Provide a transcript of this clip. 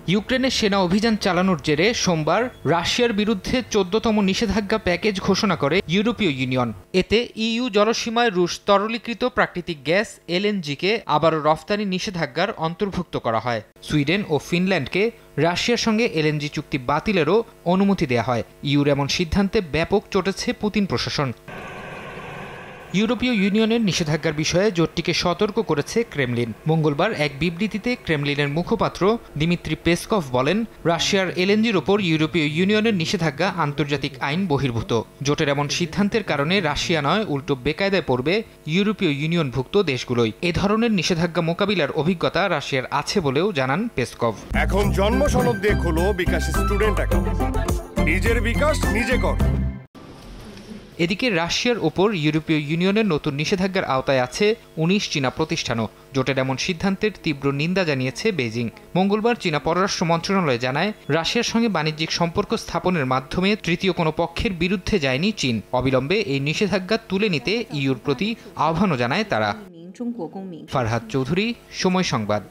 ইউক্রেনে সেনা অভিযান চালানোর জেরে সোমবার রাশিয়ার বিরুদ্ধে 14তম নিষেধাজ্ঞা প্যাকেজ ঘোষণা করে ইউরোপীয় ইউনিয়ন। এতে ইইউ জলসীমায় রুশ তরলীকৃত প্রাকৃতিক গ্যাস এলএনজিকে আবারও রফতানি নিষেধাজ্ঞার অন্তর্ভুক্ত করা হয়। সুইডেন ও ফিনল্যান্ডকে রাশিয়ার সঙ্গে এলএনজি চুক্তি বাতিলেরও অনুমতি দেয়া হয়। ইইউর এমন সিদ্ধান্তে ব্যাপক চটেছে পুতিন প্রশাসন। ইউরোপীয় ইউনিয়নের নিষেধাজ্ঞার বিষয়ে জোটটিকে সতর্ক করেছে ক্রেমলিন। মঙ্গলবার এক বিবৃতিতে ক্রেমলিনের মুখপাত্র দিমিত্রি পেসকভ বলেন, রাশিয়ার এলএনজির ওপর ইউরোপীয় ইউনিয়নের নিষেধাজ্ঞা আন্তর্জাতিক আইন বহির্ভূত। জোটের এমন সিদ্ধান্তের কারণে রাশিয়া নয়, উল্টো বেকায়দায় পড়বে ইউরোপীয় ইউনিয়নভুক্ত দেশগুলোই। এ ধরনের নিষেধাজ্ঞা মোকাবিলার অভিজ্ঞতা রাশিয়ার আছে বলেও জানান পেসকভ। এখন জন্ম সনদ দিয়ে খোলো বিকাশ স্টুডেন্ট অ্যাকাউন্ট। নিজের বিকাশ নিজে কর। এদিকে রাশিয়ার ওপর ইউরোপীয় ইউনিয়নের নতুন নিষেধাজ্ঞার আওতায় আছে 19 চীনা প্রতিষ্ঠানও। জোটের এমন সিদ্ধান্তের তীব্র নিন্দা জানিয়েছে বেজিং। মঙ্গলবার চীনা পররাষ্ট্র মন্ত্রণালয় জানায়, রাশিয়ার সঙ্গে বাণিজ্যিক সম্পর্ক স্থাপনের মাধ্যমে তৃতীয় কোনো পক্ষের বিরুদ্ধে যায়নি চীন। অবিলম্বে এই নিষেধাজ্ঞা তুলে নিতে ইইউর প্রতি আহ্বানও জানায় তারা। ফারহাদ চৌধুরী, সময় সংবাদ।